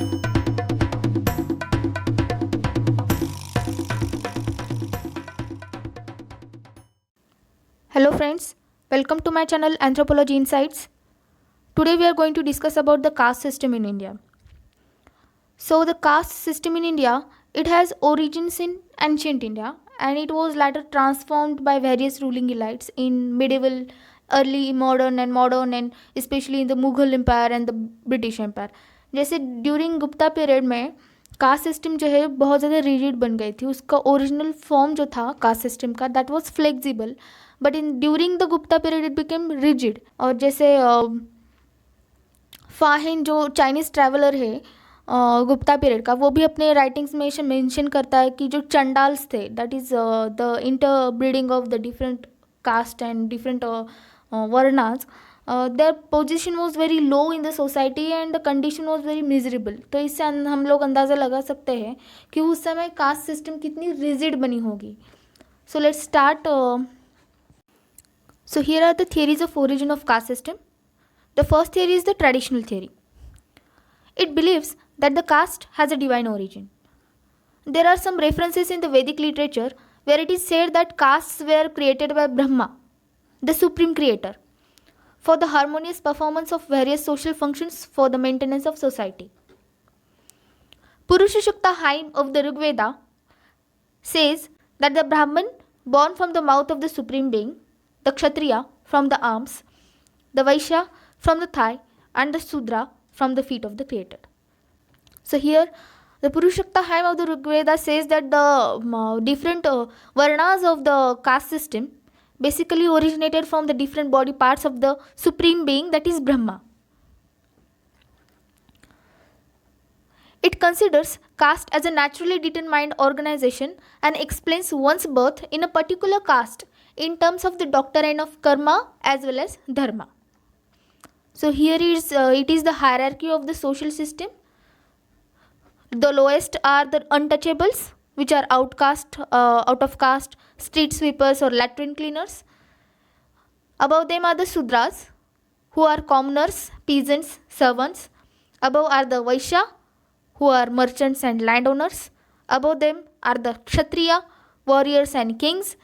Hello friends, welcome to my channel Anthropology Insights. Today we are going to discuss about the caste system in India. So the caste system in India, it has origins in ancient India and it was later transformed by various ruling elites in medieval, early modern and especially in the Mughal Empire and the British Empire. जैसे during Gupta period में caste system जो है बहुत ज़्यादा rigid बन गई थी. उसका ओरिजिनल फॉर्म जो था कास्ट सिस्टम का that was flexible, but in during the Gupta period it became rigid. और जैसे फाहिन जो चाइनीज़ ट्रैवलर है गुप्ता पीरियड का, वो भी अपने राइटिंग्स में मेंशन करता है कि जो चंडाल्स थे that is the interbreeding of the different caste and different varnas, their position was very low in the society and the condition was very miserable. तो इससे हम लोग अंदाज़ा लगा सकते हैं कि उस समय कास्ट सिस्टम कितनी रिजिड बनी होगी. So let's start. So here are the theories of origin of caste system. The first theory is the traditional theory. It believes that the caste has a divine origin. There are some references in the Vedic literature where it is said that castes were created by Brahma, the supreme creator, for the harmonious performance of various social functions for the maintenance of society. Purusha Shukta hymn of the Rig Veda says that the Brahman born from the mouth of the supreme being, the Kshatriya from the arms, the Vaishya from the thigh, and the Sudra from the feet of the creator. So here the Purushakta hymn of the Rig Veda says that the different varnas of the caste system basically originated from the different body parts of the supreme being, that is Brahma. It considers caste as a naturally determined organization and explains one's birth in a particular caste in terms of the doctrine of karma as well as dharma. So here is it is the hierarchy of the social system. The lowest are the untouchables, which are out of caste, street sweepers or latrine cleaners. Above them are the Sudras, who are commoners, peasants, servants. Above are the Vaishya, who are merchants and landowners. Above them are the Kshatriya, warriors and kings.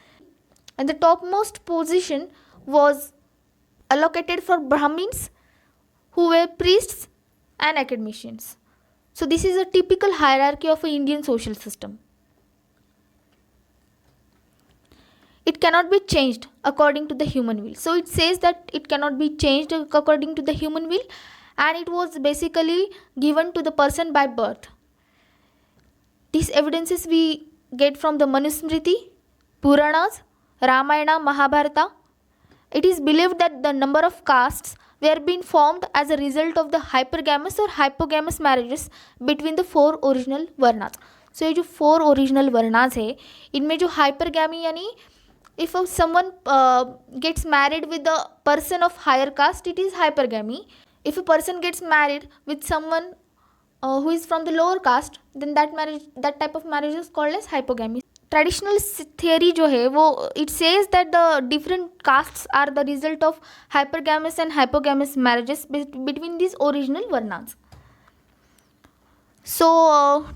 And the topmost position was allocated for Brahmins, who were priests and academicians. So this is a typical hierarchy of an Indian social system. It cannot be changed according to the human will. So it says that it cannot be changed according to the human will, and it was basically given to the person by birth. These evidences we get from the Manusmriti, Puranas, Ramayana, Mahabharata. It is believed that the number of castes were being formed as a result of the hypergamous or hypogamous marriages between the four original varnas. So ये जो four original varnas है, इनमें जो hypergamy यानी if someone gets married with a person of higher caste, it is hypergamy. If a person gets married with someone who is from the lower caste, then that type of marriage is called as hypogamy. Traditional theory जो है वो it says that the different castes are the result of hypergamous and hypogamous marriages between these original varnas. सो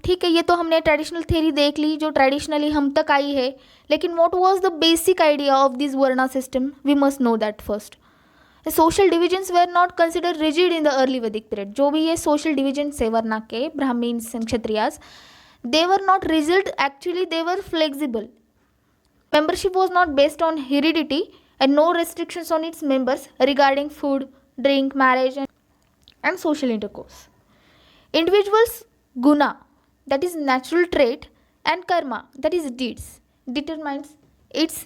ठीक है, ये तो हमने traditional theory देख ली जो ट्रेडिशनली हम तक आई है. लेकिन what was the basic idea of this varna system? We must know that first. Social divisions were not consider rigid in the early Vedic period. जो भी ये सोशल डिविजन्स है वर्ना के, Brahmins and Kshatriyas, they were not rigid, actually they were flexible. Membership was not based on heredity and no restrictions on its members regarding food, drink, marriage and social intercourse. Individuals guna, that is natural trait, and karma, that is deeds, determined its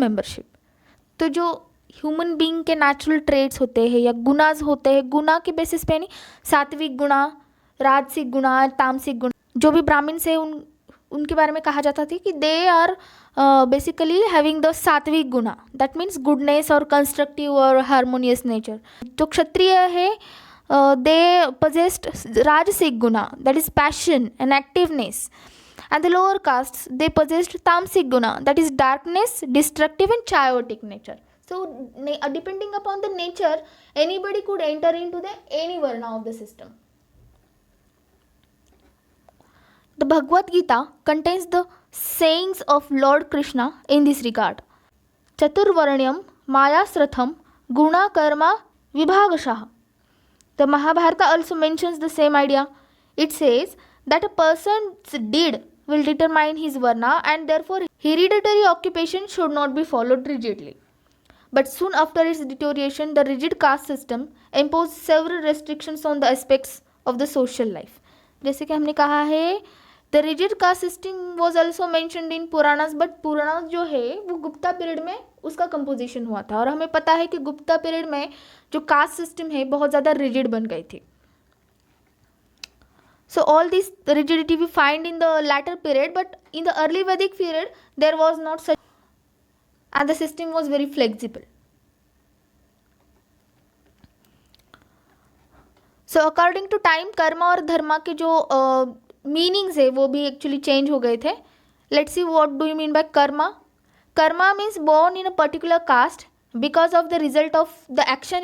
membership. तो जो human being के natural traits होते हैं या गुनाज होते हैं, गुना के basis पे नहीं, सात्विक गुणा, राजसिक गुणा, तामसिक गुण, जो भी ब्राह्मण से उनके बारे में कहा जाता था कि they are basically having the sattvic guna, that means goodness और कंस्ट्रक्टिव और हारमोनियस नेचर. जो क्षत्रिय है they possessed rajasic guna, that is passion and activeness, and the lower castes they possessed tamasic guna, that is darkness, destructive and chaotic nature. So depending upon the nature, anybody could enter into the any varna of the system. The Bhagavad Gita contains the sayings of Lord Krishna in this regard. Chaturvaranyam mayasratham guna karma vibhagashah. The Mahabharata also mentions the same idea. It says that a person's deed will determine his varna, and therefore hereditary occupation should not be followed rigidly. But soon after its deterioration, the rigid caste system imposed several restrictions on the aspects of the social life. जैसे कि हमने कहा है, the rigid caste system was also mentioned in Puranas, but Puranas जो है वो Gupta period में उसका कंपोजिशन हुआ था, और हमें पता है कि गुप्ता पीरियड में जो कास्ट सिस्टम है बहुत ज़्यादा रिजिड बन गई थी. So all this rigidity we find in the latter period, but in the early Vedic period there was not such, and the system was very flexible. So according to time, Karma और धर्मा के जो meanings है वो भी actually change हो गए थे. Let's see what do you mean by karma. Karma means born in a particular caste because of the result of the action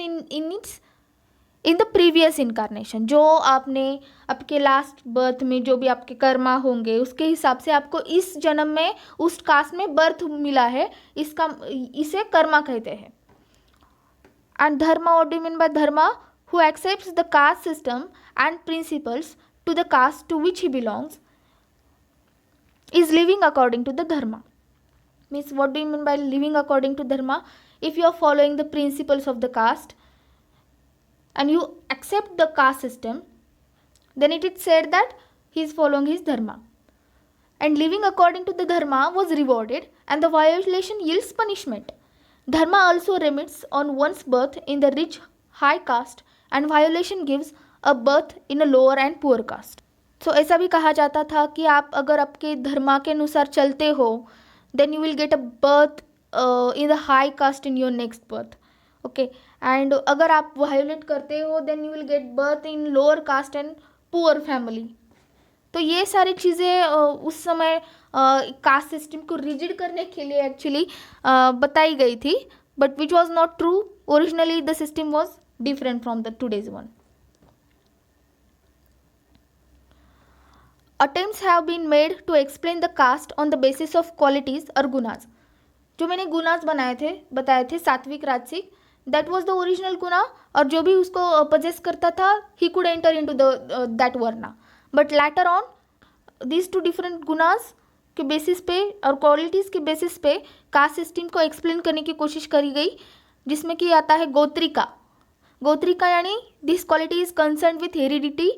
in the previous incarnation. जो आपने आपके लास्ट बर्थ में जो भी आपके कर्मा होंगे उसके हिसाब से आपको इस जन्म में उस कास्ट में बर्थ मिला है, इसे कर्मा कहते हैं. And Dharma, what do you mean bye Dharma? Who accepts the caste system and principles to the caste to which he belongs is living according to the dharma. Means what do you mean by living according to dharma? If you are following the principles of the caste and you accept the caste system, then it is said that he is following his dharma. And living according to the dharma was rewarded, and the violation yields punishment. Dharma also remits on one's birth in the rich high caste, and violation gives a birth in a lower and poor caste. So ऐसा भी कहा जाता था कि आप अगर आपके धर्मा के अनुसार चलते हो then you will get a birth in the high caste in your next birth. Okay, and अगर आप वायोलेट करते हो then you will get birth in lower caste and poor family. तो ये सारी चीज़ें उस समय कास्ट सिस्टम को रिजिड करने के लिए एक्चुअली बताई गई थी, but which was not true. Originally the system was different from the today's one. Attempts have been made to explain the caste on the basis of qualities or gunas. जो मैंने गुनास बताए थे sattvik rajasik, that was the original guna, और जो भी उसको possess करता था he could enter into that varna. But later on these two different gunas के बेसिस पे और क्वालिटीज़ के बेसिस पे कास्ट सिस्टम को एक्सप्लेन करने की कोशिश करी गई, जिसमें कि आता है गोत्रिका. गोत्रिका यानी this quality is concern with heredity.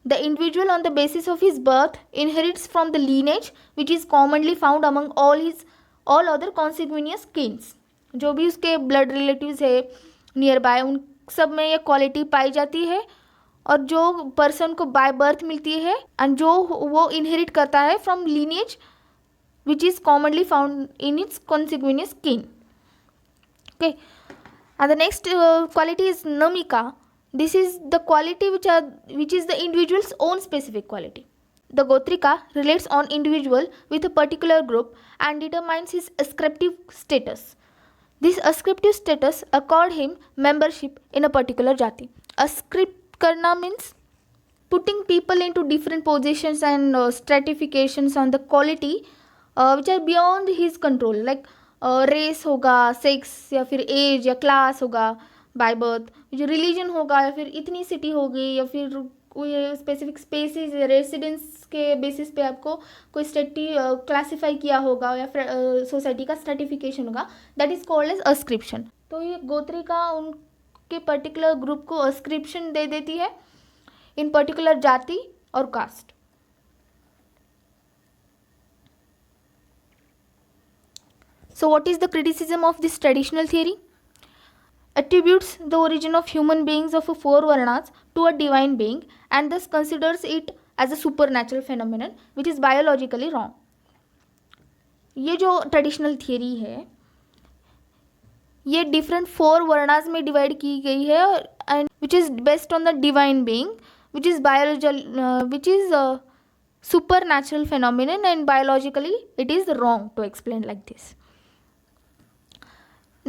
The individual on the basis of his birth inherits from the lineage which is commonly found among all other consanguineous kins. जो भी उसके ब्लड रिलेटिव्स है नियर बाय उन सब में ये quality पाई जाती है, और जो पर्सन को बाय बर्थ मिलती है एंड जो वो इनहेरिट करता है from lineage which is commonly found in its consanguineous kin. Okay, and the next quality is namika. This is the quality which is the individual's own specific quality. The Gotrika relates on individual with a particular group and determines his ascriptive status. This ascriptive status accord him membership in a particular jati. Ascript karna means putting people into different positions and stratifications on the quality which are beyond his control, like race होगा, sex या फिर age या class होगा by birth, जो religion होगा, या फिर इतनी सिटी होगी, या फिर कोई स्पेसिफिक स्पेसिस रेसिडेंस के बेसिस पे आपको कोई स्टेटी क्लासीफाई किया होगा, या फिर सोसाइटी का स्ट्रेटिफिकेशन होगा, दैट इज कॉल्ड एज अस्क्रिप्शन. तो ये गोत्रिका उनके पर्टिकुलर ग्रुप को अस्क्रिप्शन दे देती है इन पर्टिकुलर जाति और caste. So what is the criticism of this traditional theory? Attributes the origin of human beings of four varnas to a divine being and thus considers it as a supernatural phenomenon which is biologically wrong. ये जो traditional theory है ये different four varnas में divide की गई है, and which is based on the divine being which is super natural phenomenon, and biologically it is wrong to explain like this.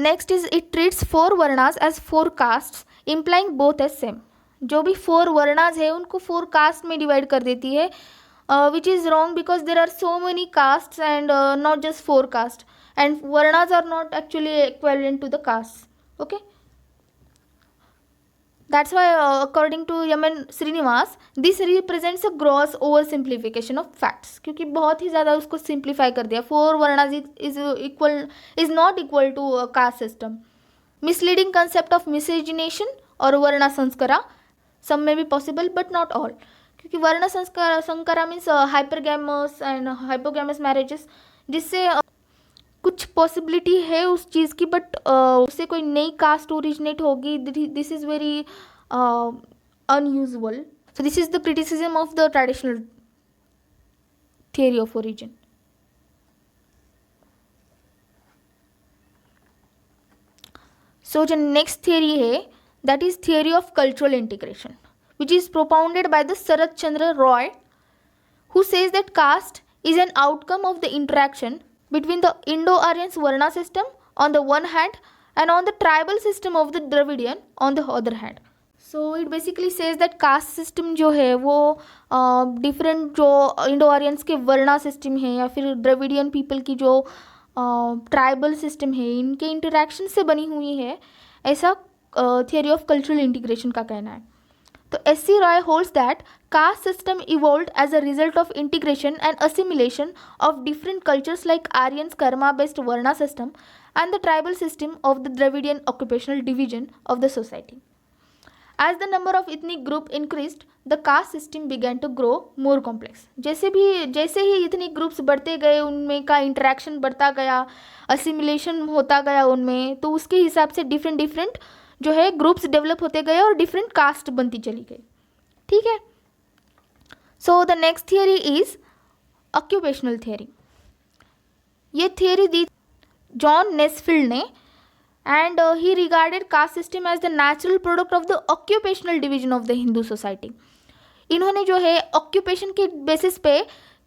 Next is it treats 4 varnas as 4 castes implying both as same. जो भी 4 वर्णास है उनको 4 cast में divide कर देती है, which is wrong because there are so many castes and not just 4 caste, and varnas are not actually equivalent to the castes. Okay, that's why according to Yaman Srinivas this represents a gross oversimplification of facts, क्योंकि बहुत ही ज़्यादा उसको simplify कर दिया. 4 varnas is not equal to a caste system. Misleading concept of miscegenation और varna sanskara, some may be possible but not all, क्योंकि varna sanskara means hypergamous and hypogamous marriages, जिससे कुछ पॉसिबिलिटी है उस चीज़ की, बट उससे कोई नई कास्ट ओरिजिनेट होगी. This is very unusual. So this is the criticism of the traditional theory of origin. So जो नेक्स्ट थियरी है that is theory of cultural integration, which is propounded by the Sharad Chandra Roy, who says that caste is an outcome of the interaction between the Indo-Aryan Varna system on the one hand and on the tribal system of the Dravidian on the other hand. So it basically says that caste system जो है वो different जो Indo-Aryans के वर्णा system है या फिर Dravidian people की जो tribal system है इनके interaction से बनी हुई है, ऐसा theory of cultural integration का कहना है. तो S.C. Roy holds that caste system evolved as a result of integration and assimilation of different cultures like Aryan's karma-based Varna system and the tribal system of the Dravidian occupational division of the society. As the number of ethnic group increased, the caste system began to grow more complex. जैसे ही ethnic groups बढ़ते गए, उनमें का interaction बढ़ता गया, assimilation होता गया उनमें, तो उसके हिसाब से different जो है ग्रुप्स डेवलप होते गए और डिफरेंट कास्ट बनती चली गई. ठीक है. So the next theory is occupational theory. ये थियरी दी जॉन नेस्फील्ड ने and he regarded caste system as the natural product of the occupational division of the Hindu society. इन्होंने जो है ऑक्यूपेशन के बेसिस पे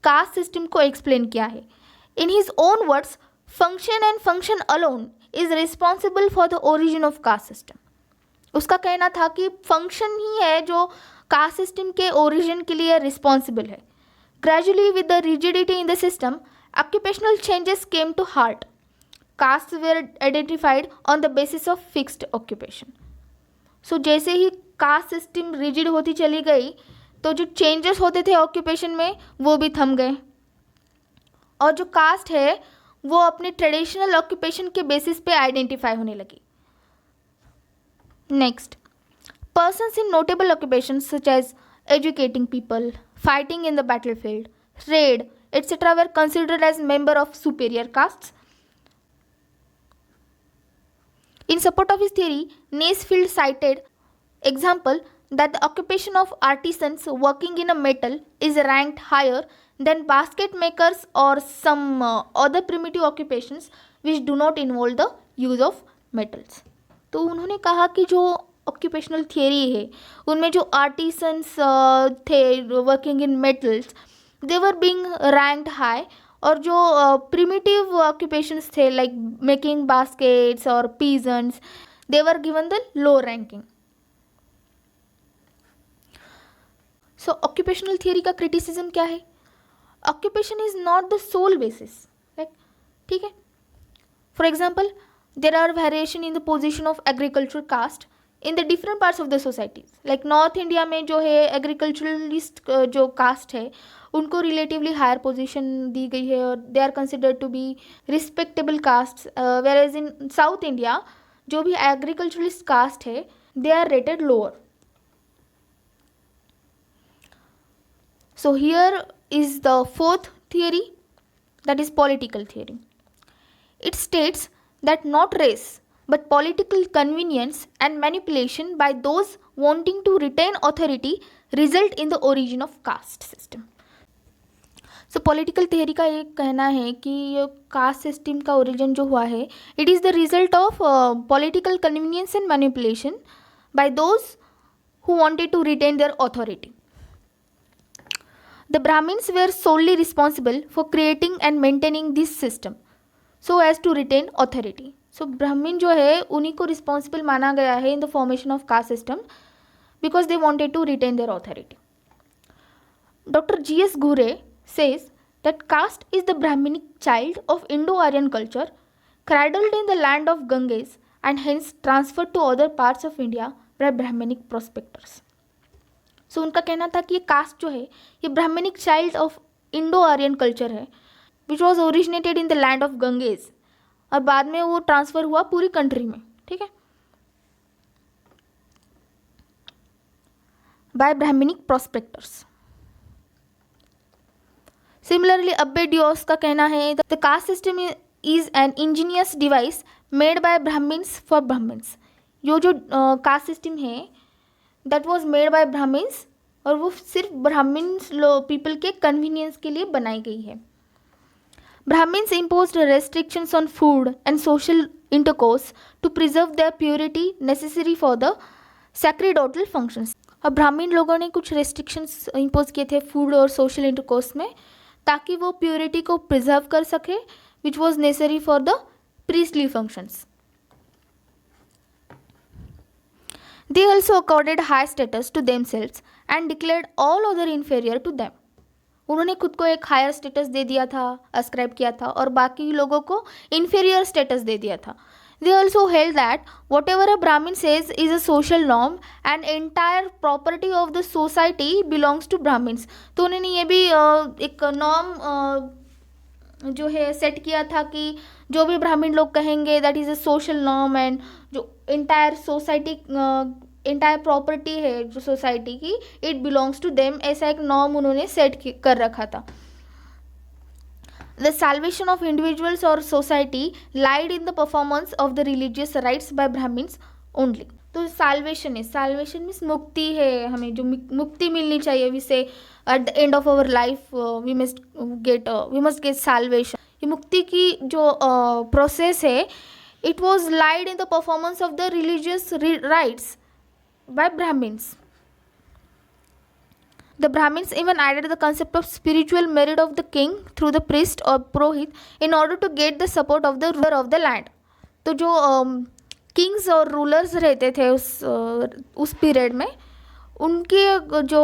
कास्ट सिस्टम को एक्सप्लेन किया है. In his own words, function and function alone is responsible for the origin of caste system. उसका कहना था कि फंक्शन ही है जो कास्ट सिस्टम के ओरिजिन के लिए रिस्पॉन्सिबल है. Gradually with the rigidity in the system, occupational changes came to halt. Caste were identified on the basis of fixed occupation. So जैसे ही कास्ट सिस्टम रिजिड होती चली गई तो जो चेंजेस होते थे ऑक्यूपेशन में वो भी थम गए, और जो कास्ट है वो अपने ट्रेडिशनल ऑक्यूपेशन के बेसिस पे आइडेंटिफाई होने लगी. Next, persons in notable occupations such as educating people, fighting in the battlefield, trade, etc. were considered as member of superior castes. In support of his theory, Naisfield cited example that the occupation of artisans working in a metal is ranked higher than basket makers or some other primitive occupations which do not involve the use of metals. तो उन्होंने कहा कि जो occupational theory है उनमें जो artisans थे working in metals, they were being ranked high, और जो प्रिमिटिव ऑक्यूपेशंस थे लाइक मेकिंग बास्केट्स और pigeons, they were given the low ranking. So occupational theory का क्रिटिसिज्म क्या है? Occupation is not the sole basis. Like ठीक है, for example there are variation in the position of agricultural caste in the different parts of the societies. like North India में जो है agriculturalist जो caste है उनको relatively higher position दी गई है और they are considered to be respectable castes, whereas in South India जो भी agriculturalist caste है they are rated lower. So here is the fourth theory, that is political theory. It states that not race but political convenience and manipulation by those wanting to retain authority result in the origin of caste system. So political theory का ये कहना है कि ये caste system का origin जो हुआ है, it is the result of political convenience and manipulation by those who wanted to retain their authority. The Brahmins were solely responsible for creating and maintaining this system so as to retain authority. सो ब्राह्मण जो है उन्हीं को responsible माना गया है in the formation of caste system because they wanted to retain their authority. Dr. G.S. Ghure says that caste is the Brahminic child of Indo-Aryan culture, cradled in the land of Ganges and hence transferred to other parts of India by Brahminic prospectors. So उनका कहना था कि ये cast जो है ये Brahmanic child of Indo Aryan culture है which was originated in the land of Ganges, और बाद में वो ट्रांसफ़र हुआ पूरी कंट्री में. ठीक है, बाय ब्राह्मणिक प्रोस्पेक्टर्स. सिमिलरली अब्बे डियोस का कहना है the caste system is an ingenious device made by Brahmans for Brahmans. यो जो कास्ट सिस्टम है that was made by Brahmans, और वो सिर्फ ब्राह्मण्स पीपल के कन्वीनियंस के लिए बनाई गई है. Brahmans imposed restrictions on food and social intercourse to preserve their purity necessary for the sacerdotal functions. और ब्राह्मण लोगों ने कुछ रेस्ट्रिक्शंस इम्पोज किए थे फूड और सोशल इंटरकोर्स में ताकि वो प्योरिटी को प्रिजर्व कर सके which was necessary for the priestly functions. They also accorded high status to themselves and declared all other inferior to them. उन्होंने खुद को एक हायर स्टेटस दे दिया था, अस्क्राइब किया था, और बाकी लोगों को इन्फीरियर स्टेटस दे दिया था. They also held that whatever a Brahmin says is a social norm and entire property of the society belongs to Brahmins. तो उन्होंने ये भी एक नॉर्म जो है सेट किया था कि जो भी ब्राह्मण लोग कहेंगे that is a social norm, and जो इंटायर सोसाइटी इंटायर प्रॉपर्टी है जो सोसाइटी की इट बिलोंग्स टू देम, ऐसा एक नॉर्म उन्होंने सेट कर रखा था. The salvation of individuals or society lied in the performance of the religious rites by Brahmins only. तो salvation है, salvation means मुक्ति है, हमें जो मुक्ति मिलनी चाहिए, we say at the end of our life we must get salvation. ये मुक्ति की जो process है it was lied in the performance of the religious rites by Brahmins. The Brahmins even added the concept of spiritual merit of the king through the priest or purohit in order to get the support of the ruler of the land. तो जो Kings और rulers रहते थे उस period में, उनके जो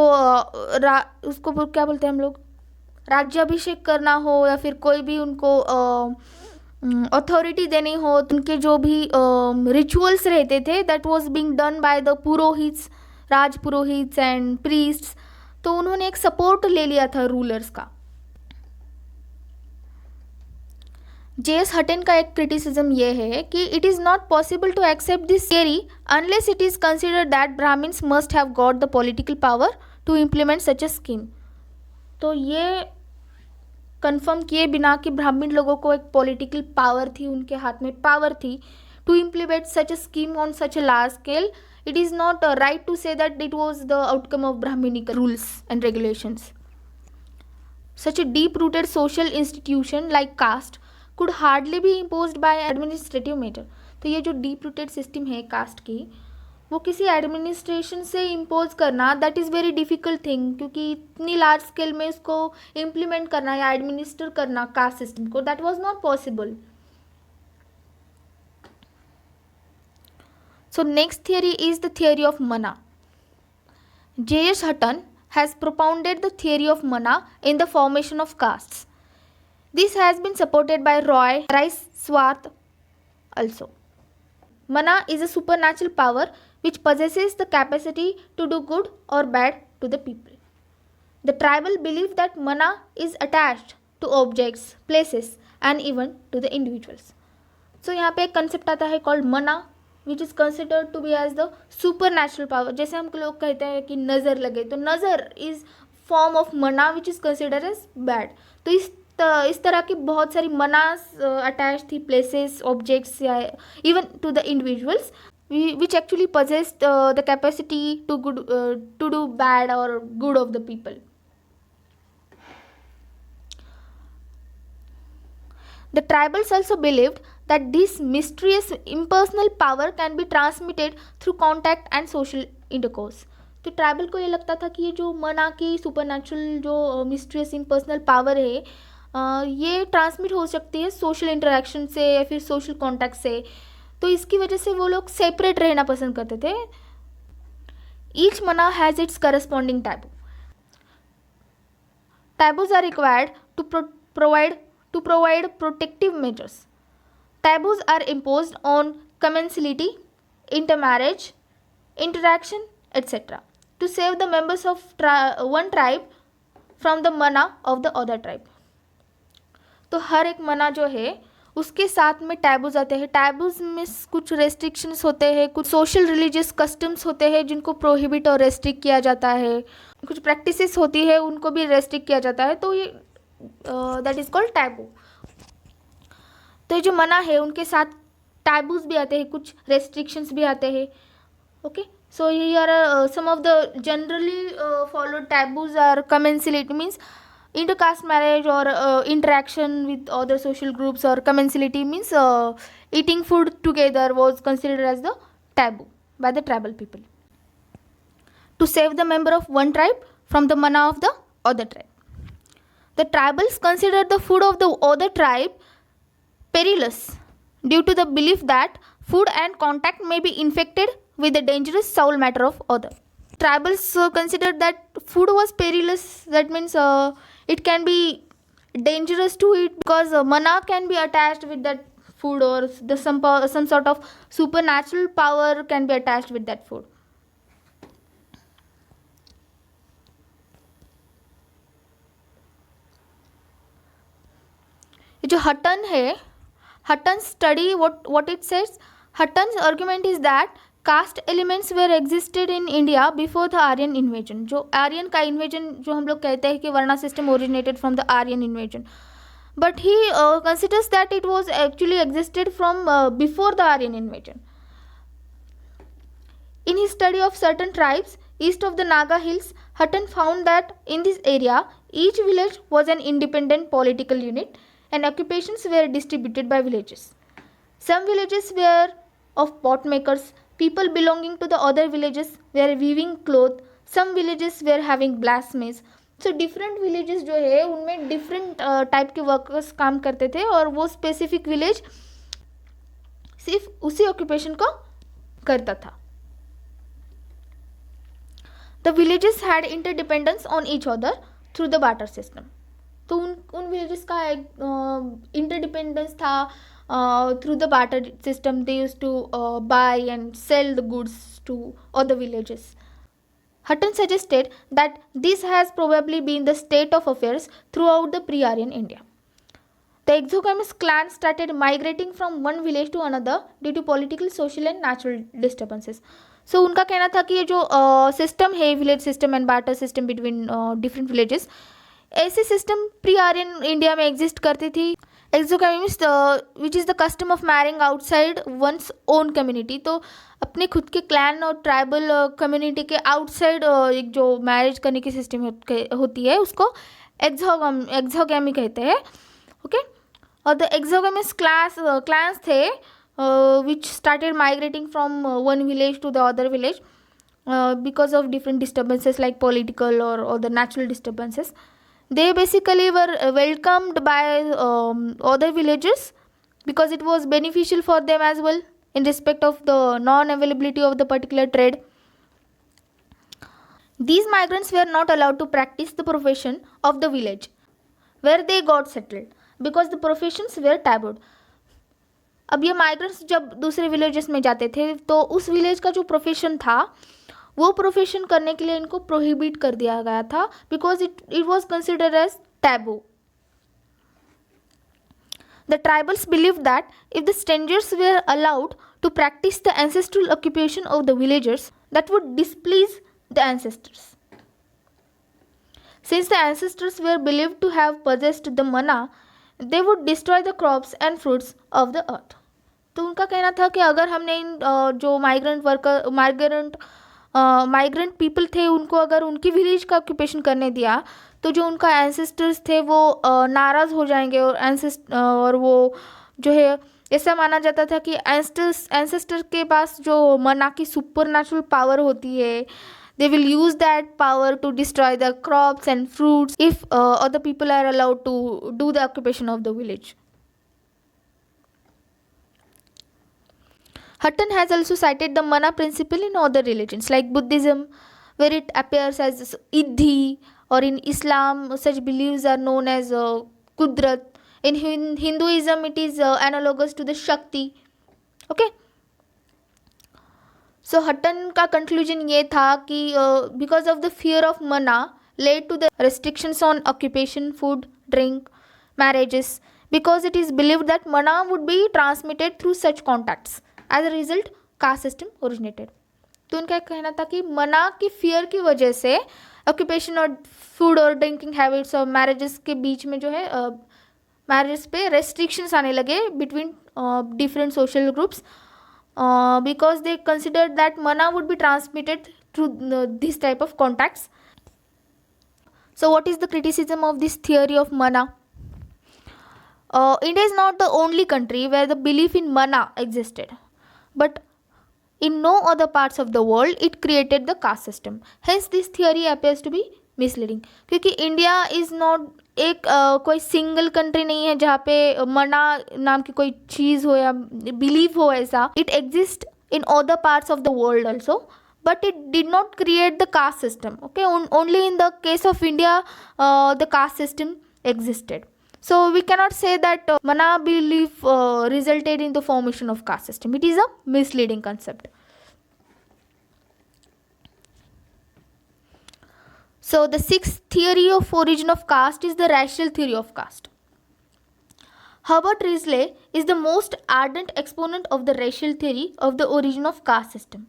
उसको क्या बोलते हैं हम लोग, राज्याभिषेक करना हो या फिर कोई भी उनको अथॉरिटी देनी हो, उनके जो भी रिचुअल्स रहते थे that was being done by the purohits, raj purohits and priests. तो उन्होंने एक सपोर्ट ले लिया था रूलर्स का. J.S. हटन का एक क्रिटिसिज्म ये है कि it is not possible to accept this theory unless it is considered that Brahmans must have got the political power to implement such a scheme. तो ये कंफर्म किए बिना कि ब्राह्मण लोगों को एक पॉलिटिकल पावर थी, उनके हाथ में पावर थी to implement such a scheme on such a large scale, it is not right to say that it was the outcome of Brahminic rules and regulations. Such a deep-rooted social institution like caste could hardly be imposed by administrative matter. तो ये जो deep-rooted system है caste की, वो किसी administration से impose करना that is very difficult thing, क्योंकि इतनी लार्ज स्केल में इसको इम्प्लीमेंट करना या एडमिनिस्टर करना कास्ट सिस्टम को, that was not possible. So next theory is the theory of Mana. J.S. Hutton has propounded the theory of Mana in the formation of castes. This has been supported by Roy Rice-Swarth also. Mana is a supernatural power which possesses the capacity to do good or bad to the people. The tribal believe that Mana is attached to objects, places and even to the individuals. So यहाँ पे एक concept आता है called Mana, which is considered to be as the super natural power. जैसे हम लोग कहते हैं कि नज़र लगे, तो नज़र is form of mana which is considered as bad. तो इस तरह की बहुत सारी मनास अटैच थी प्लेसेस, ऑब्जेक्ट्स या even to the individuals which actually possessed the capacity to do bad or good of the people. The tribals also believed that this mysterious impersonal power can be transmitted through contact and social intercourse. तो tribal को ये लगता था कि ये जो मना की सुपरनैचुरल जो मिस्ट्रियस इम्पर्सनल पावर है ये ट्रांसमिट हो सकती है सोशल इंटरेक्शन से या फिर सोशल कॉन्टैक्ट से, तो इसकी वजह से वो लोग सेपरेट रहना पसंद करते थे. ईच मना has its corresponding taboo. Taboos are required to provide protective measures. Taboos are imposed on commensality, intermarriage, interaction, etc. to save the members of one tribe from the mana of the other tribe. तो हर एक मना जो है उसके साथ में taboos आते हैं. टैबूज में कुछ रेस्ट्रिक्शंस होते हैं, कुछ सोशल रिलीजियस कस्टम्स होते हैं जिनको प्रोहिबिट और रेस्ट्रिक्ट किया जाता है, कुछ प्रैक्टिसेस होती है उनको भी रेस्ट्रिक्ट किया जाता है. तो ये दैट इज़ कॉल्ड टैबू. तो ये जो मना है उनके साथ टैबूज भी आते हैं, कुछ रेस्ट्रिक्शंस भी आते हैं. ओके, सो ये are some of the generally followed taboos are commensality means intercaste marriage or interaction with other social groups, or commensality means eating food together was considered as the taboo by the tribal people to save the member of one tribe from the mana of the other tribe. The tribals considered the food of the other tribe perilous due to the belief that food and contact may be infected with the dangerous soul matter of other. Tribals considered that food was perilous. That means it can be dangerous to eat because mana can be attached with that food, or some sort of supernatural power can be attached with that food. ये जो Hutton है, Hutton study what it says, Hutton's argument is that caste elements were existed in India before the Aryan invasion. जो Aryan का invasion जो हम लोग कहते हैं कि varna system originated from the Aryan invasion, but he considers that it was actually existed from before the Aryan invasion. In his study of certain tribes east of the Naga hills, Hutton found that in this area, each village was an independent political unit and occupations were distributed by villages. Some villages were of pot makers, people belonging to the other villages were weaving cloth, some villages were having blacksmiths. So different villages जो है उनमें different type के workers काम करते थे और वो specific village सिर्फ उसी occupation को करता था. The villages had interdependence on each other through the barter system. तो उन villages का interdependence था through the barter system. They used to buy and sell the goods to other villages. Hutton suggested that this has probably been the state of affairs throughout the pre-Aryan India. The exogamous clan started migrating from one village to another due to political, social and natural disturbances. So उनका कहना था कि ये जो system है, village system and barter system between different villages, ऐसे system pre Aryan India में exist करती थी. Exogamy means which is the custom of marrying outside one's own community. तो अपने खुद के क्लैन और ट्राइबल कम्युनिटी के आउटसाइड एक जो मैरिज करने की सिस्टम होती है उसको एक्सोगैमी कहते हैं. ओके, और द एक्सोगैमस क्लान्स थे which started migrating from one village to the other village because of different disturbances like political or other natural disturbances. They basically were welcomed by other villagers because it was beneficial for them as well in respect of the non-availability of the particular trade. These migrants were not allowed to practice the profession of the village where they got settled because the professions were tabooed. अब ये migrants जब दूसरे villages में जाते थे तो उस village का जो प्रोफेशन था वो प्रोफेशन करने के लिए इनको प्रोहिबिट कर दिया गया था because it was considered as taboo. The tribals believe that if the strangers were allowed to practice the ancestral occupation of the villagers that would displease the ancestors. Since the ancestors were believed to have possessed the mana, they would destroy the crops and fruits of the earth. तो उनका कहना था कि अगर हमने इन जो migrant people थे उनको अगर उनकी विलेज का ऑक्यूपेशन करने दिया तो जो उनका एंसेस्टर्स थे वो नाराज़ हो जाएंगे और वो जो है ऐसा माना जाता था कि एंसेस्टर के पास जो मना की सुपर नेचुरल पावर होती है, they will use that power to destroy the crops and fruits if other people are allowed to do the occupation of the village. Hutton has also cited the mana principle in other religions like Buddhism, where it appears as Iddhi, or in Islam, such beliefs are known as Kudrat. In Hinduism, it is analogous to the Shakti. Okay. सो हटन का conclusion ये था कि because of the fear of mana led to the restrictions on occupation, food, drink, marriages, because it is believed that mana would be transmitted through such contacts. As a result, caste system originated. तो उनका कहना था कि मना की fear की वजह से ऑक्यूपेशन और फूड और ड्रिंकिंग हैबिट्स और मैरिजेस के बीच में जो है मैरिजेस पे रेस्ट्रिक्शंस आने लगे between different social groups because they considered that mana would be transmitted through this type of contacts. So what is the criticism of this theory of mana? India is not the only country where the belief in mana existed, but in no other parts of the world it created the caste system. Hence this theory appears to be misleading, क्योंकि India is not एक कोई single country नहीं है जहाँ पे मना नाम की कोई चीज़ हो या बिलीव हो ऐसा. It exist in other parts of the world also, but it did not create the caste system. Okay, only in the case of India the caste system existed. So we cannot say that mana belief resulted in the formation of caste system. It is a misleading concept. So the sixth theory of origin of caste is the racial theory of caste. Herbert Risley is the most ardent exponent of the racial theory of the origin of caste system.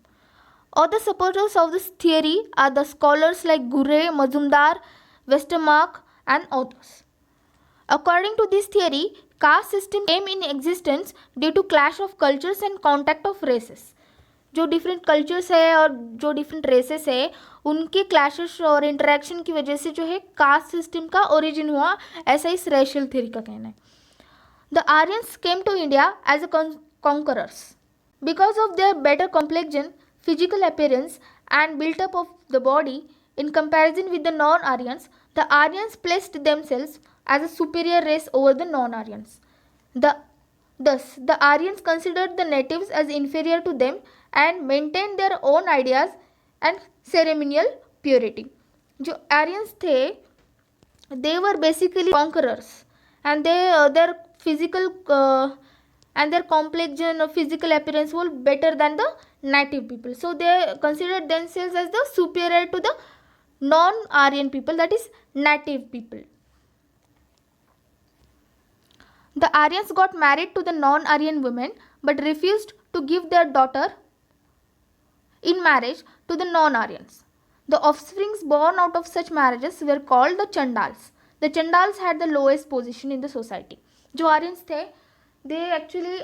Other supporters of this theory are the scholars like Gurre, Mazumdar, Westermarck and others. According to this theory, caste system came in existence due to clash of cultures and contact of races. जो different cultures है और जो different races है उनके clashes और interaction की वजह से जो है कास्ट सिस्टम का ओरिजिन हुआ, ऐसा इस रेशियल थ्योरी का कहना है. The Aryans came to India as a conquerors because of their better complexion, physical appearance and built up of the body in comparison with the non Aryans. The Aryans placed themselves as a superior race over the non Aryans. Thus, the Aryans considered the natives as inferior to them and maintained their own ideas and ceremonial purity. जो Aryans थे, they were basically conquerors, and their physical and their complexion or physical appearance was better than the native people. So they considered themselves as the superior to the non-Aryan people, that is native people. The Aryans got married to the non-Aryan women but refused to give their daughter in marriage to the non-Aryans. The offsprings born out of such marriages were called the Chandals. The Chandals had the lowest position in the society. जो Aryans थे, they actually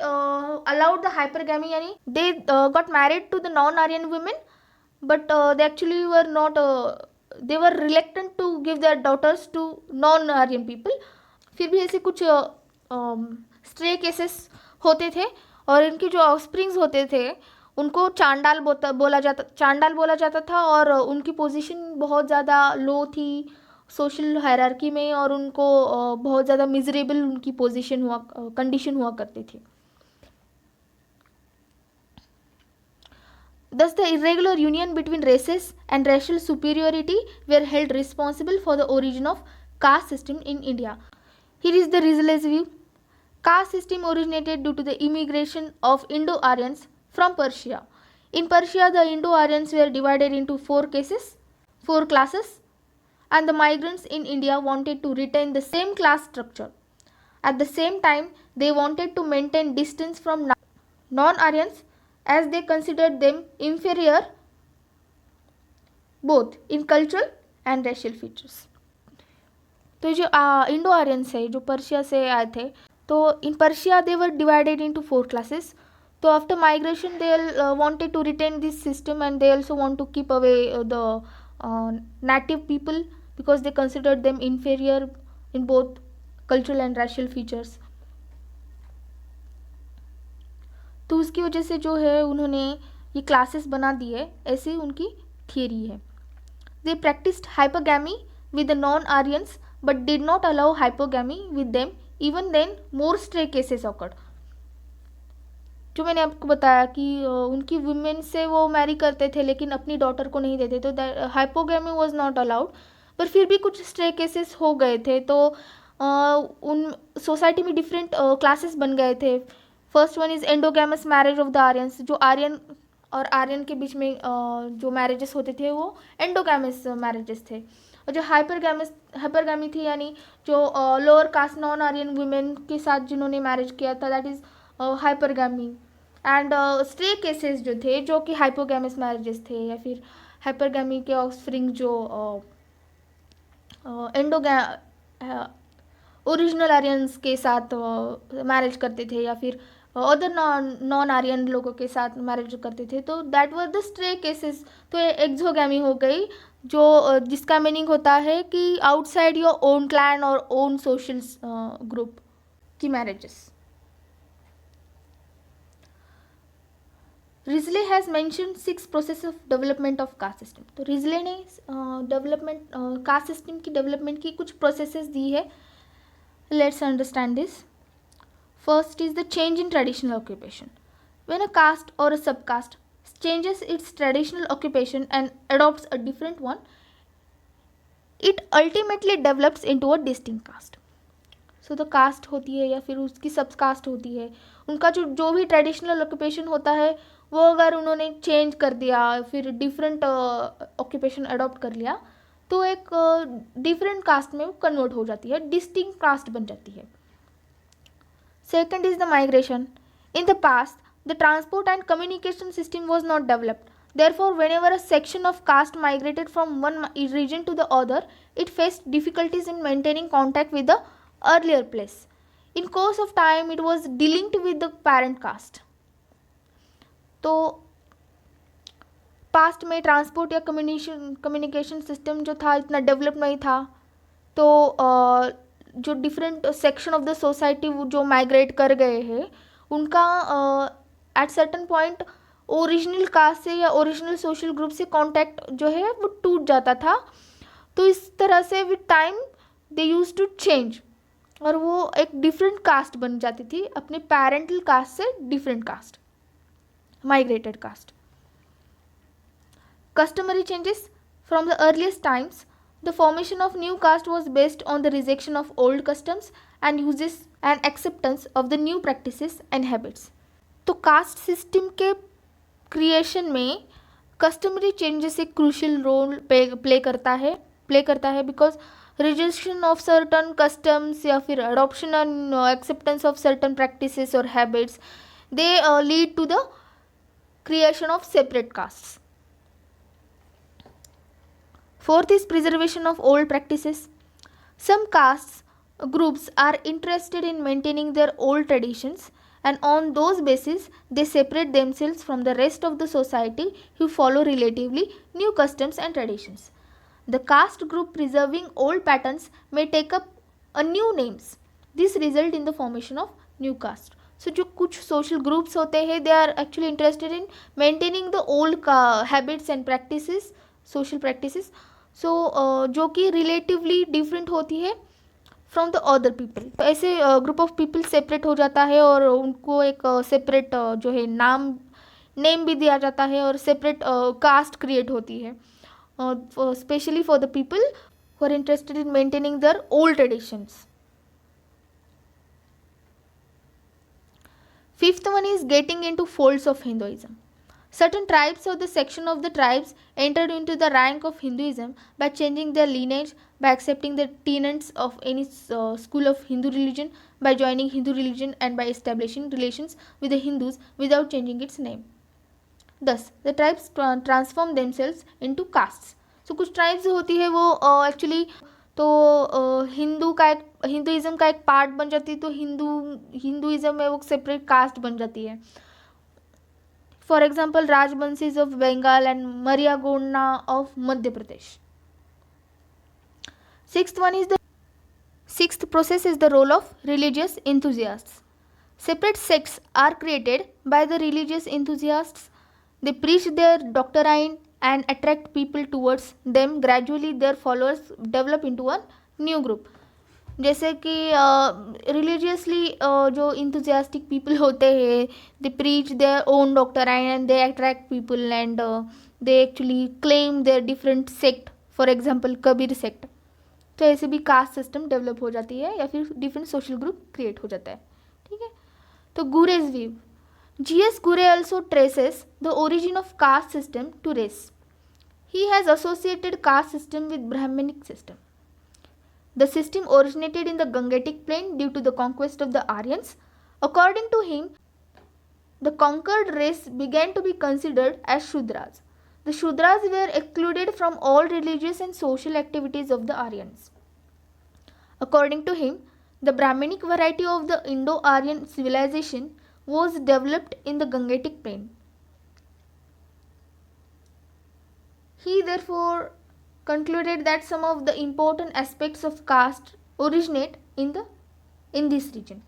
allowed the hypergamy, यानी they got married to the non-Aryan women, but they actually were not, they were reluctant to give their daughters to non-Aryan people. फिर भी ऐसे कुछ stray cases होते थे और इनके जो ऑफस्प्रिंग्स होते थे उनको चांडाल बोला जाता था और उनकी पोजीशन बहुत ज़्यादा लो थी सोशल हायरार्की में और उनको बहुत ज़्यादा मिजरेबल उनकी कंडीशन हुआ करती थी. Thus the irregular union between races and racial superiority were held responsible for the origin of caste system in India. Here is the Risley's view. Caste system originated due to the immigration of Indo-Aryans from Persia. In Persia, the Indo-Aryans were divided into four classes, and the migrants in India wanted to retain the same class structure. At the same time, they wanted to maintain distance from non-Aryans as they considered them inferior both in cultural and racial features. तो जो Indo Aryans है जो Persia से आए थे, तो in Persia they were divided into 4 classes. तो after migration they wanted to retain this system and they also want to keep away the native people because they considered them inferior in both cultural and racial features. तो उसकी वजह से जो है उन्होंने ये classes बना दिए, ऐसी उनकी थियरी है. They practiced hypergamy with the non-Aryans but did not allow hypogamy with them. Even then, more stray cases occurred. जो मैंने आपको बताया कि उनकी वुमेन से वो मैरी करते थे लेकिन अपनी डॉटर को नहीं देते, तो हाइपोगैमी वाज नॉट अलाउड. पर फिर भी कुछ स्ट्रे केसेस हो गए थे. तो उन सोसाइटी में डिफरेंट क्लासेस बन गए थे. First one is एंडोगैमस marriage of the Aryans. जो आर्यन और आर्यन के बीच में जो मैरिजेस होते थे वो एंडोगैमस मैरिजेस थे. और जो हाइपरगैमी थी, यानी जो lower caste non Aryan women के साथ जिन्होंने मैरिज किया था, that is hypergamy. And stray cases जो थे जो कि हाइपोगैमस मैरिजेस थे या फिर हाइपरगैमी के ऑफस्प्रिंग जो ओरिजिनल आर्यंस के साथ मैरिज करते थे या फिर अदर नॉन आर्यन लोगों के साथ मैरिज करते थे, तो that were the stray cases. तो ये एक्सोगैमी हो गई, जो जिसका मीनिंग होता है कि आउटसाइड योर ओन क्लैन और ओन सोशल ग्रुप की marriages. Risley has mention 6 process of development of caste system. तो रिजले ने डेवलपमेंट कास्ट सिस्टम की डेवलपमेंट की कुछ प्रोसेसेस दी है. Let's understand this. First is the change in traditional occupation. When a caste और a sub caste changes its traditional occupation and adopts a different one, it ultimately develops into a distinct caste. So the caste होती है या फिर उसकी सब cast होती है, उनका जो भी ट्रेडिशनल ऑक्यूपेशन होता है वो अगर उन्होंने चेंज कर दिया फिर डिफरेंट ऑक्यूपेशन अडॉप्ट कर लिया तो एक डिफरेंट कास्ट में वो कन्वर्ट हो जाती है, डिस्टिंक्ट कास्ट बन जाती है. Second is the migration. In the past the transport and communication system was not developed. Therefore, whenever a section of caste migrated from one region to the other, it faced difficulties in maintaining contact with the earlier place. In course of time, it was delinked with the parent caste. तो past में transport या communication system जो था इतना develop नहीं था, तो जो different section of the society जो माइग्रेट कर गए हैं उनका at certain point original caste से या ओरिजिनल सोशल ग्रुप से कांटेक्ट जो है वो टूट जाता था. तो इस तरह से with time they use to change और वो एक डिफरेंट कास्ट बन जाती थी, अपने पेरेंटल कास्ट से different caste, migrated caste. Customary changes. From the earliest times the formation of new caste was based on the rejection of old customs and usages and acceptance of the new practices and habits. तो caste system के creation में customary changes एक crucial role play करता है because rejection of certain customs या फिर adoption and acceptance of certain practices और habits they lead to the creation of separate castes. Fourth is preservation of old practices. Some castes groups are interested in maintaining their old traditions, and on those basis they separate themselves from the rest of the society who follow relatively new customs and traditions. The caste group preserving old patterns may take up a new names. This result in the formation of new caste. So जो कुछ social groups होते हैं they are actually interested in maintaining the old habits and practices, social practices. So जो कि relatively different होती है from the other people. तो ऐसे ग्रुप ऑफ पीपल सेपरेट हो जाता है और उनको एक सेपरेट जो है नेम भी दिया जाता है और सेपरेट कास्ट क्रिएट होती है, specially for the people who are interested in maintaining their old traditions. Fifth one is getting into folds of Hinduism. Certain tribes or the section of the tribes entered into the rank of Hinduism by changing their lineage, by accepting the tenets of any school of Hindu religion, by joining Hindu religion and by establishing relations with the Hindus without changing its name. Thus, the tribes transform themselves into castes. So, कुछ tribes होती है वो actually तो Hinduism का एक part बन जाती है, तो हिंदुइज्म में वो सेपरेट कास्ट बन जाती है. For example, Rajbansis of Bengal and Maria Gonna of Madhya Pradesh. Sixth process is the role of religious enthusiasts. Separate sects are created by the religious enthusiasts. They preach their doctrine, and attract people towards them. Gradually their followers develop into a new group. जैसे कि religiously जो enthusiastic people होते हैं, they preach their own doctor and they attract people and they actually claim their different sect, for example Kabir sect. तो ऐसे भी caste system develop हो जाती है या फिर डिफरेंट सोशल ग्रुप क्रिएट हो जाता है. ठीक है. तो गुरेज view, G.S. Gure also traces the origin of caste system to race. He has associated caste system with Brahminic system. The system originated in the Gangetic plain due to the conquest of the Aryans. According to him, the conquered race began to be considered as Shudras. The Shudras were excluded from all religious and social activities of the Aryans. According to him, the Brahminic variety of the Indo-Aryan civilization was developed in the Gangetic plain. He therefore concluded that some of the important aspects of caste originate in this region.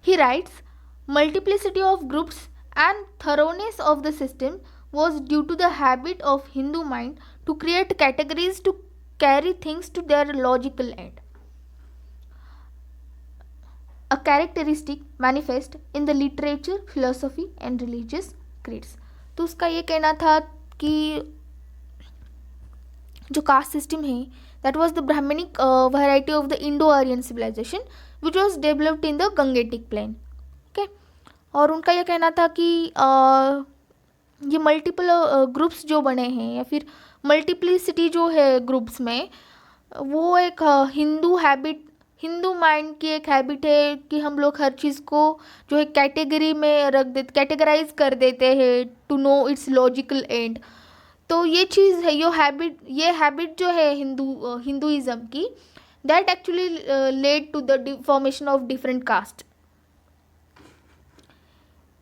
He writes, multiplicity of groups and thoroughness of the system was due to the habit of Hindu mind to create categories to carry things to their logical end. A characteristic manifest in the literature, philosophy and religious creeds. तो उसका ये कहना था कि जो caste system है that was the Brahmanic variety of the Indo Aryan civilization which was developed in the Gangetic plain. Okay. और उनका यह कहना था कि ये मल्टीपल ग्रुप्स जो बने हैं या फिर मल्टीप्लिसिटी जो है ग्रुप्स में, वो एक हिंदू माइंड की एक हैबिट है कि हम लोग हर चीज़ को जो है कैटेगरी में रख देते, कैटेगराइज कर देते हैं to know its logical end. तो ये चीज़ है, ये हैबिट जो है हिंदुइज़म की, that actually led to the formation of different caste.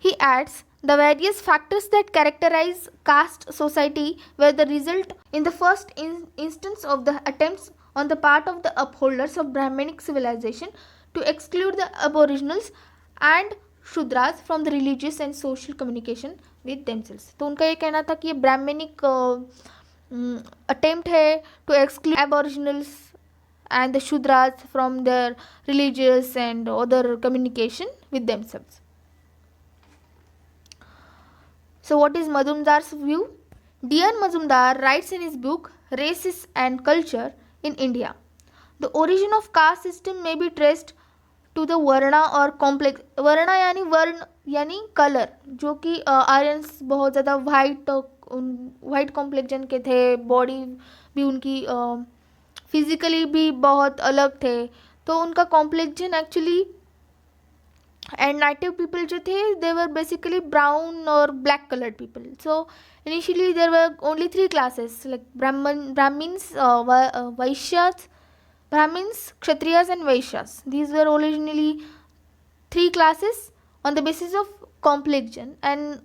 He adds, the various factors that characterize caste society were the result in the first instance of the attempts on the part of the upholders of Brahminic civilization to exclude the aboriginals and Shudras from the religious and social communication with themselves. तो उनका ये कहना था कि ये Brahmanic attempt है to exclude aboriginals and the Shudras from their religious and other communication with themselves. So what is Majumdar's view? D.N. Majumdar writes in his book Races and Culture in India. The origin of caste system may be traced to the varna और complex. varna यानी वर्ण यानी colour, जो कि Aryans बहुत ज़्यादा white complexion के थे, बॉडी भी उनकी फिजिकली भी बहुत अलग थे. तो उनका कॉम्प्लेक्शन एक्चुअली, एंड नाइटिव पीपल जो थे दे वर बेसिकली ब्राउन और black coloured people. So initially there were only 3 classes like Brahmins, Vaishyas, Brahmins, Kshatriyas and Vaishyas. These were originally 3 classes on the basis of complexion, and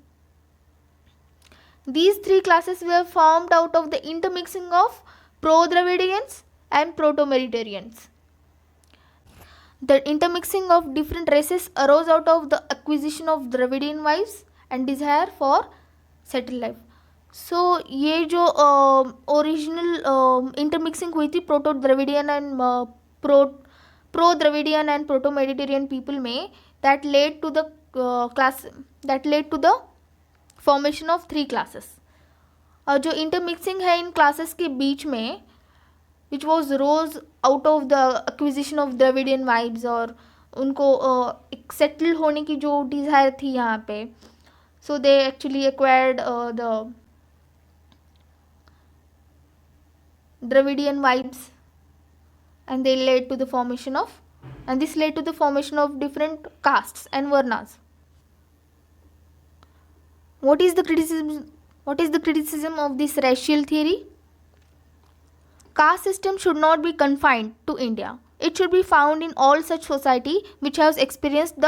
these 3 classes were formed out of the intermixing of Pro-Dravidians and Proto-Mediterraneans. The intermixing of different races arose out of the acquisition of Dravidian wives and desire for settled life. So ये जो original intermixing हुई थी proto Dravidian and pro Dravidian and proto Mediterranean people में, that led to the formation of 3 classes. और जो intermixing है इन classes के बीच में, which was rose out of the acquisition of Dravidian vibes, और उनको एक सेटल होने की जो डिज़ायर थी यहाँ पे, so they actually acquired the Dravidian vibes, and this led to the formation of different castes and varnas. What is the criticism of this racial theory? Caste system should not be confined to India. It should be found in all such society which have experienced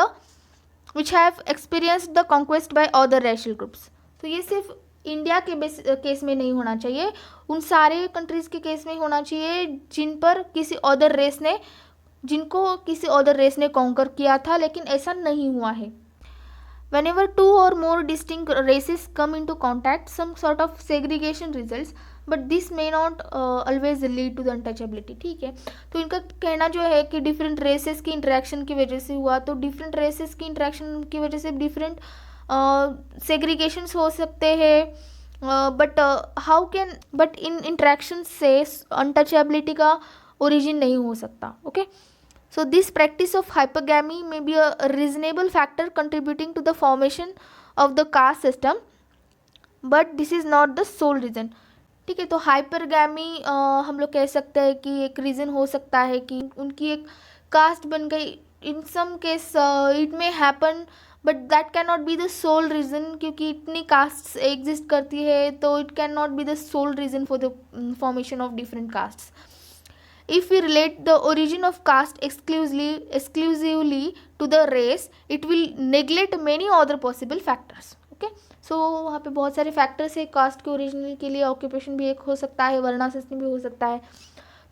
the conquest by other racial groups. तो ये सिर्फ India के case में नहीं होना चाहिए, उन सारे कंट्रीज़ के केस में होना चाहिए जिनको किसी अदर रेस ने कॉन्कर किया था, लेकिन ऐसा नहीं हुआ है. Whenever two or more distinct races come into contact, some sort of segregation results, but this may not always lead to the untouchability. ठीक है, तो इनका कहना जो है कि डिफरेंट रेसेस की इंटरेक्शन की वजह से हुआ, तो डिफरेंट रेसेस की इंटरेक्शन की वजह से डिफरेंट सेग्रीगेशंस हो सकते हैं, बट इन इंटरेक्शन से अनटचेबिलिटी का ओरिजिन नहीं हो सकता. Okay, so this practice of hypergamy may be a reasonable factor contributing to the formation of the caste system, but this is not the sole reason. ठीक है, तो hypergamy हम लोग कह सकते हैं कि एक रीज़न हो सकता है कि उनकी एक कास्ट बन गई. In some case it may happen, but that can not be the sole reason, क्योंकि इतनी कास्ट एग्जिस्ट करती है, तो it can not be the sole reason for the formation of different castes. If we relate the origin of caste exclusively to the race, it will neglect many other possible factors. Okay, so वहाँ पे बहुत सारे factors है cast के origin के लिए. Occupation भी एक हो सकता है, वर्ना सिस्टम भी हो सकता है.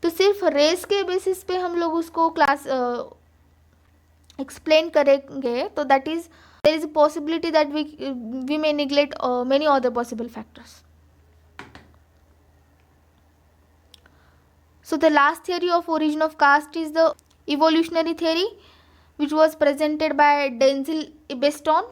तो सिर्फ रेस के बेसिस पे हम लोग उसको क्लास एक्सप्लेन करेंगे, तो that is there is a possibility that we may neglect many other possible factors. So the last theory of origin of caste is the evolutionary theory, which was presented by Denzel Ibeston.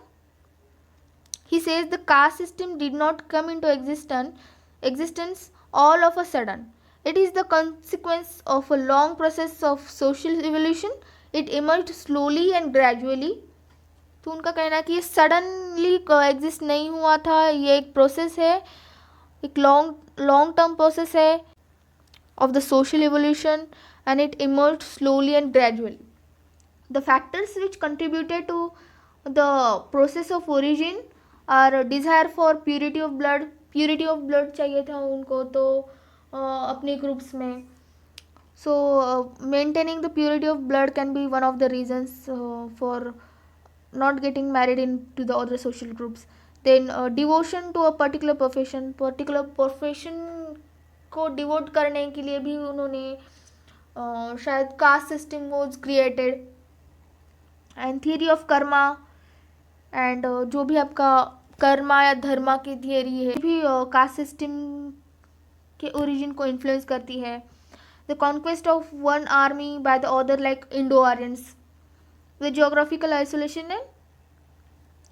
He says the caste system did not come into existence all of a sudden. It is the consequence of a long process of social evolution. It emerged slowly and gradually. तो उनका कहना है कि ये suddenly exist नहीं हुआ था, ये एक प्रोसेस है, एक लॉन्ग टर्म प्रोसेस है of the social evolution, and it emerged slowly and gradually. The factors which contributed to the process of origin are a desire for purity of blood. Purity of blood चाहिए था उनको, तो अपने groups में. So maintaining the purity of blood can be one of the reasons for not getting married into the other social groups. Then devotion to a particular profession को devote करने के लिए भी उन्होंने शायद caste system was created. And theory of Karma, and जो भी आपका कर्मा या धर्मा की थियरी है भी कास्ट सिस्टम के ओरिजिन को इन्फ्लुएंस करती है. The conquest of one army by the other like Indo Aryans. The geographical isolation है,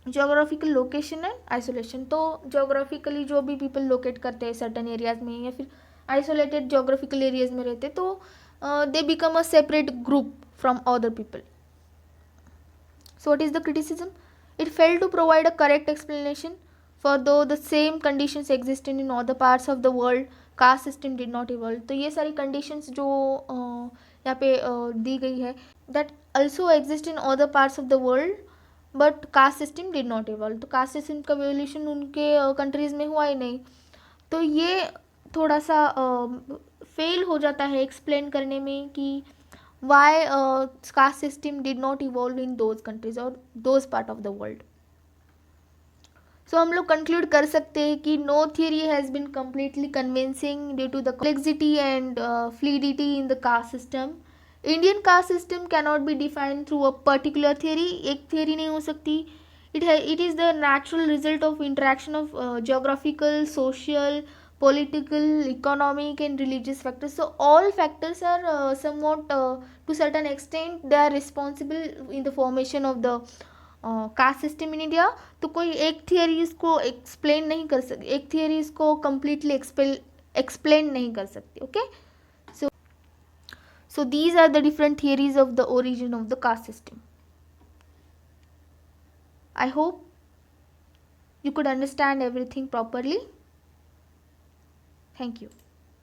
जियोग्राफिकल लोकेशन एंड आइसोलेशन. तो जियोग्राफिकली जो भी पीपल लोकेट करते हैं सर्टन एरियाज में, या फिर आइसोलेटेड जियोग्राफिकल एरियाज में रहते, तो they become a separate group from other people. So what is the criticism? It fail to provide a correct explanation for though the same conditions existed in other parts of the world, caste system did not evolve. तो ये सारी conditions जो यहाँ पे दी गई है, that also exist in other parts of the world, but cast system did not evolve. तो caste system का एवोल्यूशन उनके कंट्रीज़ में हुआ ही नहीं. तो ये थोड़ा सा फेल हो जाता है एक्सप्लेन करने में कि why caste system did not evolve in those countries और those part of the world. So हम लोग कंक्लूड कर सकते हैं कि no theory has been completely convincing due to the complexity and fluidity in the caste system. Indian caste system cannot be defined through a particular theory. एक theory नहीं हो सकती. It is the natural result of interaction of geographical, social, political, economic and religious factors. So all factors are somewhat to certain extent they are responsible in the formation of the caste system in India. तो कोई एक theory इसको explain नहीं कर सकती, एक theory इसको completely explain नहीं कर सकती. Okay, so these are the different theories of the origin of the caste system. I hope you could understand everything properly. Thank you.